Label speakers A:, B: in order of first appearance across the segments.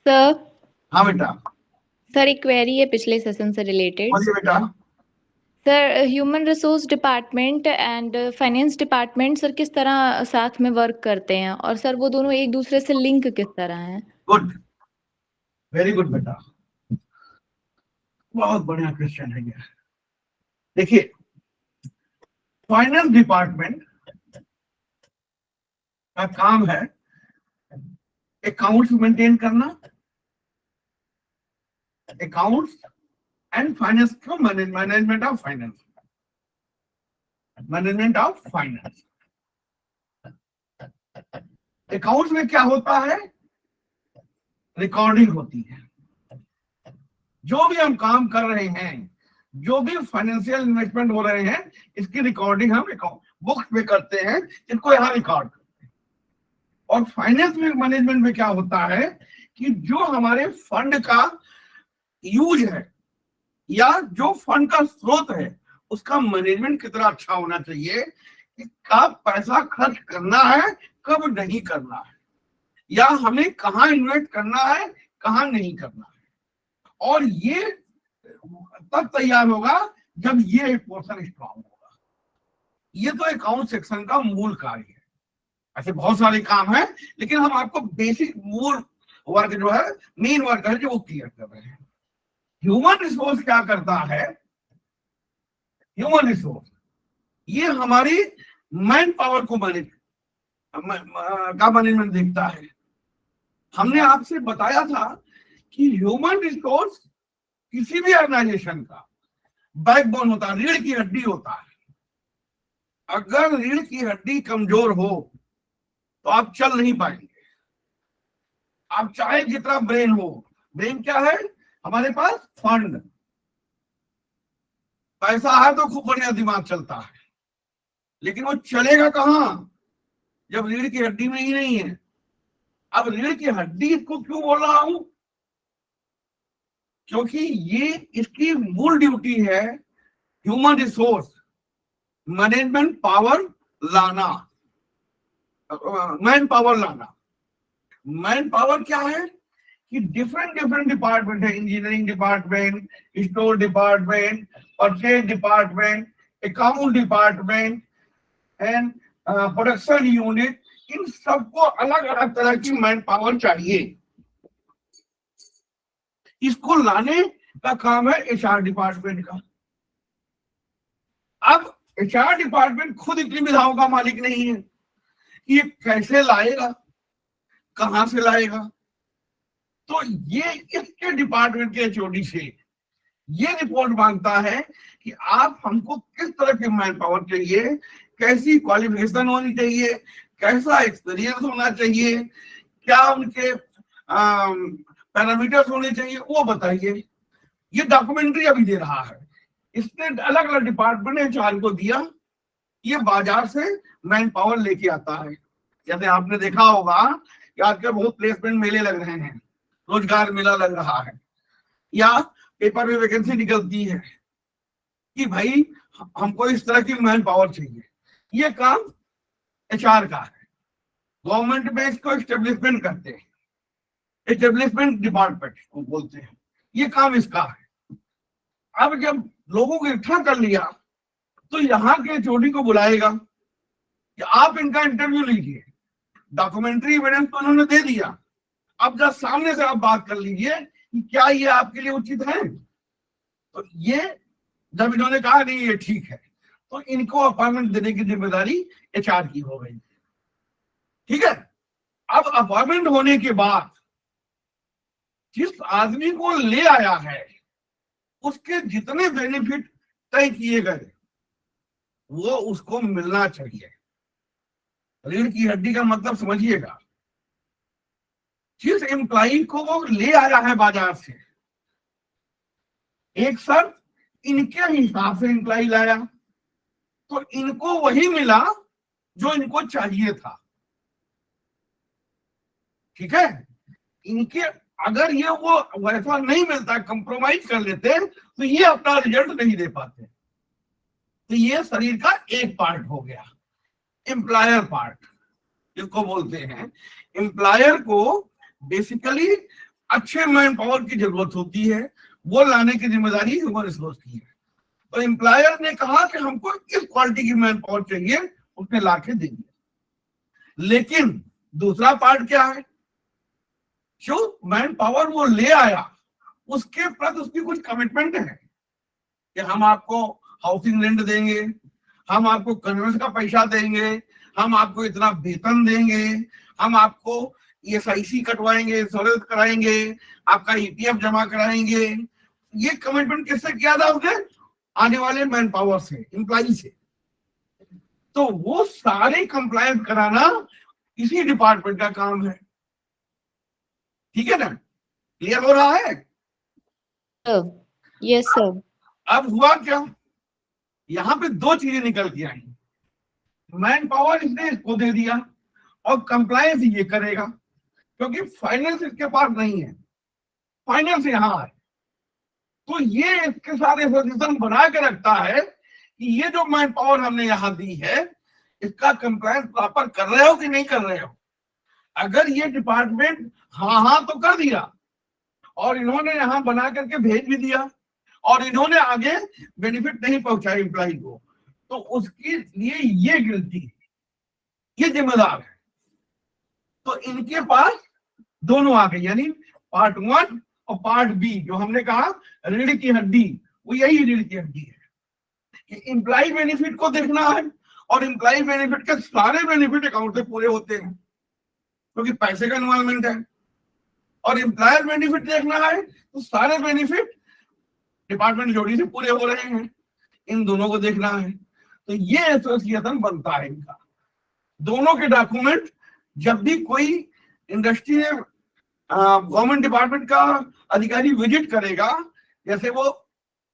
A: Sir
B: हाँ बेटा,
A: sir एक क्वेरी है पिछले सेशन से रिलेटेड।
B: बोलिए बेटा।
A: Sir human resource department and finance department sir किस तरह साथ में वर्क करते हैं, और सर वो दोनों एक दूसरे से लिंक किस तरह हैं?
B: गुड, वेरी गुड बेटा, बहुत बढ़िया क्वेश्चन है ये। देखिए, फाइनेंस डिपार्टमेंट का काम है अकाउंट्स मेंटेन करना, अकाउंट्स एंड फाइनेंस को management of finance, management of finance. Accounts में क्या होता है? रिकॉर्डिंग होती है। जो भी हम काम कर रहे हैं, जो भी फाइनेंशियल इन्वेस्टमेंट हो रहे हैं, इसकी रिकॉर्डिंग हम अकाउंट बुक्स में करते हैं, इसको यहाँ रिकॉर्ड करते हैं। और फाइनेंस में मैनेजमेंट में क्या होता है कि जो हमारे फंड का यूज है या जो फंड का स्रोत है, उसका मैनेजमेंट कितना अच्छा होना चाहिए कि कब पैसा खर्च करना है, कब नहीं करना है, या हमें कहाँ इन्वेस्ट करना है, कहाँ नहीं करना है। और ये तब तैयार होगा जब ये पोर्शन स्ट्रॉन्ग होगा। ये तो अकाउंट सेक्शन का मूल कार्य है। ऐसे बहुत सारे काम है, लेकिन हम आपको बेसिक मूल वर्क जो है, मेन वर्क है, जो वो क्लियर कर रहे हैं। ह्यूमन रिसोर्स क्या करता है? ह्यूमन रिसोर्स ये हमारी मैन पावर को मैनेजमेंट देखता है। हमने आपसे बताया था कि ह्यूमन रिसोर्स किसी भी ऑर्गेनाइजेशन का बैकबोन होता है, रीढ़ की हड्डी होता है। अगर रीढ़ की हड्डी कमजोर हो तो आप चल नहीं पाएंगे। आप चाहे जितना ब्रेन हो, ब्रेन क्या है? हमारे पास फंड, पैसा है तो खूब बढ़िया दिमाग चलता है, लेकिन वो चलेगा कहाँ जब रीढ़ की हड्डी में ही नहीं है। अब रीढ़ की हड्डी को क्यों बोल रहा हूं? क्योंकि ये इसकी मूल ड्यूटी है ह्यूमन रिसोर्स मैनेजमेंट पावर लाना, मैन पावर लाना। मैन पावर क्या है कि डिफरेंट डिफरेंट डिपार्टमेंट है, engineering department, store department, purchase department, account department and production unit, इन सबको अलग अलग तरह की मैन पावर चाहिए। इसको लाने का काम है एचआर डिपार्टमेंट का। अब एचआर डिपार्टमेंट खुद इतनी विधाओं का मालिक नहीं है कि ये कैसे लाएगा, कहां से लाएगा। तो ये इसके डिपार्टमेंट के एचओडी से ये रिपोर्ट मांगता है कि आप हमको किस तरह के मैन पावर चाहिए, कैसी क्वालिफिकेशन होनी चाहिए, कैसा एक्सपीरियंस होना चाहिए, क्या उनके पैरामीटर्स होने चाहिए, वो बताइए। ये डॉक्यूमेंट्री अभी दे रहा है, इसने अलग अलग डिपार्टमेंट ने एचआर को दिया। ये बाजार से मैन पावर लेके आता है। जैसे आपने देखा होगा कि आजकल बहुत प्लेसमेंट मेले लग रहे हैं, रोजगार मेला लग रहा है, या पेपर में वैकेंसी निकलती है कि भाई हमको इस तरह की मैन पावर चाहिए। ये काम एचआर का है। गवर्नमेंट में इसको एस्टेब्लिशमेंट करते हैं, एस्टेब्लिशमेंट डिपार्टमेंट को बोलते हैं, ये काम इसका है। अब जब लोगों को इकट्ठा कर लिया तो यहाँ के एचओडी को बुलाएगा कि आप इनका इंटरव्यू लीजिए। डॉक्यूमेंट्री एविडेंस तो उन्होंने दे दिया, अब जब सामने से आप बात कर लीजिए कि क्या ये आपके लिए उचित है। तो ये जब इन्होंने कहा नहीं ये ठीक है, तो इनको अपॉइंटमेंट देने की जिम्मेदारी एचआर की हो गई। ठीक है। अब अपॉइंटमेंट होने के बाद जिस आदमी को ले आया है उसके जितने बेनिफिट तय किए गए वो उसको मिलना चाहिए। रीढ़ की हड्डी का मतलब समझिएगा, जिस एम्प्लॉई को वो ले आया है बाजार से, एक शर्त, इनके हिसाब से एम्प्लॉई लाया तो इनको वही मिला जो इनको चाहिए था। ठीक है। इनके अगर ये वो वैसा नहीं मिलता, कंप्रोमाइज कर लेते, तो ये अपना रिजल्ट नहीं दे पाते। तो ये शरीर का एक पार्ट हो गया, एम्प्लॉयर पार्ट जिसको बोलते हैं। एम्प्लॉयर को बेसिकली अच्छे मैन पावर की जरूरत होती है, वो लाने की जिम्मेदारी ह्यूमन रिसोर्स की है। तो एम्प्लॉयर ने कहा कि हमको इस क्वालिटी की मैन पावर चाहिए, उसने लाके दे दिया। लेकिन दूसरा पार्ट क्या है, जो मैन पावर वो ले आया उसके प्रति उसकी कुछ कमिटमेंट है कि हम आपको हाउसिंग रेंट देंगे, हम आपको कन्वेंस का पैसा देंगे, हम आपको इतना वेतन देंगे, हम आपको ESIC कटवाएंगे, इंश्योरेंस कराएंगे, आपका EPF जमा कराएंगे। ये कमिटमेंट किससे किया था उसने? आने वाले मैन पावर से, एम्प्लॉई से। तो वो सारे कंप्लायंस कराना इसी डिपार्टमेंट का काम है। ठीक है ना? क्लियर हो रहा है?
A: Yes sir.
B: अब हुआ क्या, यहाँ पे दो चीजें निकल के आई। मैन पावर इसने इसको दे दिया और कंप्लायंस ये करेगा, क्योंकि फाइनेंस इसके पास नहीं है, फाइनेंस यहाँ है। तो ये इसके साथ एसोसिएशन बना के रखता है कि ये जो मैन पावर हमने यहाँ दी है इसका कंप्लायंस प्रॉपर कर रहे हो कि नहीं कर रहे हो। अगर ये डिपार्टमेंट हाँ तो कर दिया और इन्होंने यहाँ बना करके भेज भी दिया और इन्होंने आगे बेनिफिट नहीं पहुंचाया एम्प्लॉय को, तो उसके लिए ये गिल्टी है, ये जिम्मेदार है। तो इनके पास दोनों आ गए, यानी पार्ट 1 और पार्ट बी। जो हमने कहा रीढ़ की हड्डी, वो यही रीढ़ की हड्डी है कि एम्प्लॉय बेनिफिट को देखना है और एम्प्लॉय बेनिफिट के सारे बेनिफिट अकाउंट से पूरे होते हैं क्योंकि पैसे का इन्वॉल्वमेंट है। और एम्प्लॉयर बेनिफिट देखना है तो सारे बेनिफिट डिपार्टमेंट जोड़ी से पूरे हो रहे हैं, इन दोनों को देखना है। तो ये एसोसिएशन बनता है इनका। दोनों के डॉक्यूमेंट जब भी कोई इंडस्ट्री में गवर्नमेंट डिपार्टमेंट का अधिकारी विजिट करेगा, जैसे वो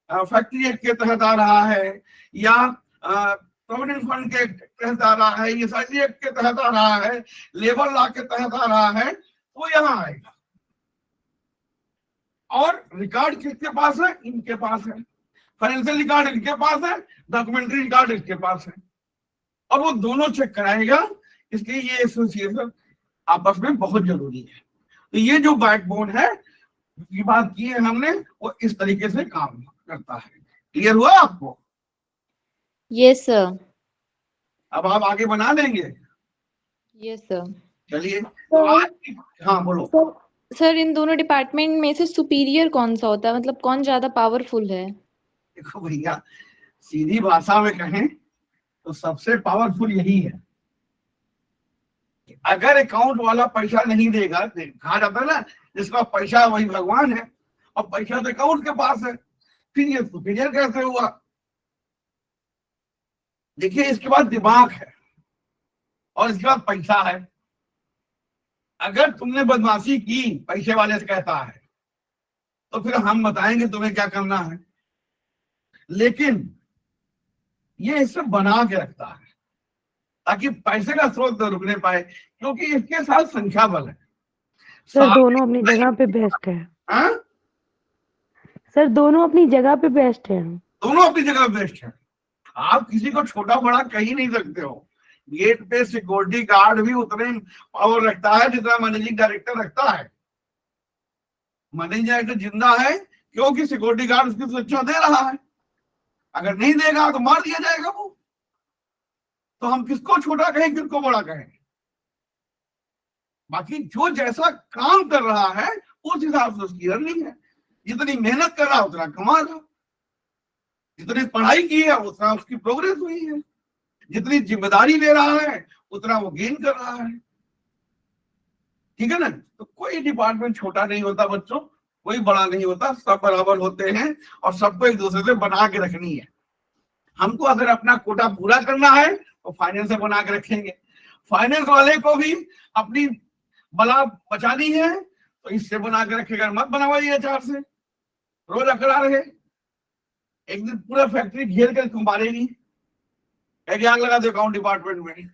B: फैक्ट्री एक्ट के तहत आ रहा है या प्रोविडेंट फंड के तहत आ रहा है, ESIC एक्ट के तहत आ रहा है, लेबर लॉ के तहत आ रहा है, वो यहाँ आएगा। और रिकॉर्ड किसके पास है? इनके पास है। फाइनेंशियल रिकॉर्ड इनके पास है, डॉक्यूमेंट्री रिकॉर्ड इसके पास है, और वो दोनों चेक कराएगा। इसलिए ये एसोसिएशन आपस में बहुत जरूरी है। तो ये जो बैकबोन है, ये बात की है हमने, वो इस तरीके से काम करता है। क्लियर हुआ आपको?
A: Yes sir.
B: अब आप आगे बना लेंगे।
A: Yes sir.
B: चलिए तो आज, हाँ बोलो।
A: सर इन दोनों डिपार्टमेंट में से सुपीरियर कौन सा होता है, मतलब कौन ज्यादा पावरफुल है?
B: देखो भैया, सीधी भाषा में कहें तो सबसे पावरफुल यही है। अगर अकाउंट वाला पैसा नहीं देगा, कहा जाता है ना जिसका पैसा वही भगवान है, और पैसा तो अकाउंट के पास है, फिर ये सुपीरियर कैसे हुआ? देखिए, इसके बाद दिमाग है और इसके बाद पैसा है। अगर तुमने बदमाशी की, पैसे वाले से कहता है, तो फिर हम बताएंगे तुम्हें क्या करना है। लेकिन ये इसे बना के रखता है ताकि पैसे का स्रोत न रुकने पाए, क्योंकि इसके साथ संख्या बल है।
C: सर दोनों अपनी जगह पे बेस्ट है।
B: हाँ?
C: सर दोनों अपनी जगह पे बेस्ट है।
B: दोनों अपनी जगह बेस्ट है। आप किसी को छोटा बड़ा कह ही नहीं सकते हो। गेट पे सिक्योरिटी गार्ड भी उतने पावर रखता है जितना मैनेजिंग डायरेक्टर रखता है। मैनेजिंग डायरेक्टर जिंदा है क्योंकि सिक्योरिटी गार्ड उसकी सुरक्षा दे रहा है। अगर नहीं देगा तो मार दिया जाएगा वो। तो हम किसको छोटा कहें, किसको बड़ा कहें? बाकी जो जैसा काम कर रहा है उस हिसाब से उसकी अर्निंग है। जितनी मेहनत कर रहा है उतना कमा रहा, जितनी पढ़ाई की है उतना उसकी प्रोग्रेस हुई है, जितनी जिम्मेदारी ले रहा है उतना वो गेन कर रहा है। ठीक है ना? तो कोई डिपार्टमेंट छोटा नहीं होता बच्चों, कोई बड़ा नहीं होता, सब बराबर होते हैं और सबको एक दूसरे से बना के रखनी है। हमको अगर अपना कोटा पूरा करना है तो फाइनेंस से बना के रखेंगे, फाइनेंस वाले को भी अपनी बला बचानी है तो इससे बना के रखेगा। मत बनवाइए HR से, रोज अकड़ा रहे, एक दिन पूरा फैक्ट्री घेर कर मारेगी, आग लगा दो अकाउंट डिपार्टमेंट में,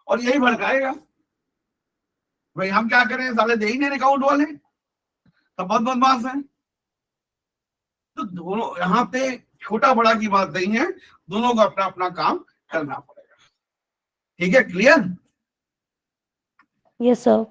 B: और यही भड़काएगा। भाई हम क्या करें, साले दे ही नहीं अकाउंट वाले, तो बहुत बदमाश है। तो दोनों यहाँ पे छोटा बड़ा की बात नहीं है, दोनों को अपना अपना काम करना पड़ेगा। ठीक है? क्लियर?
C: Yes sir.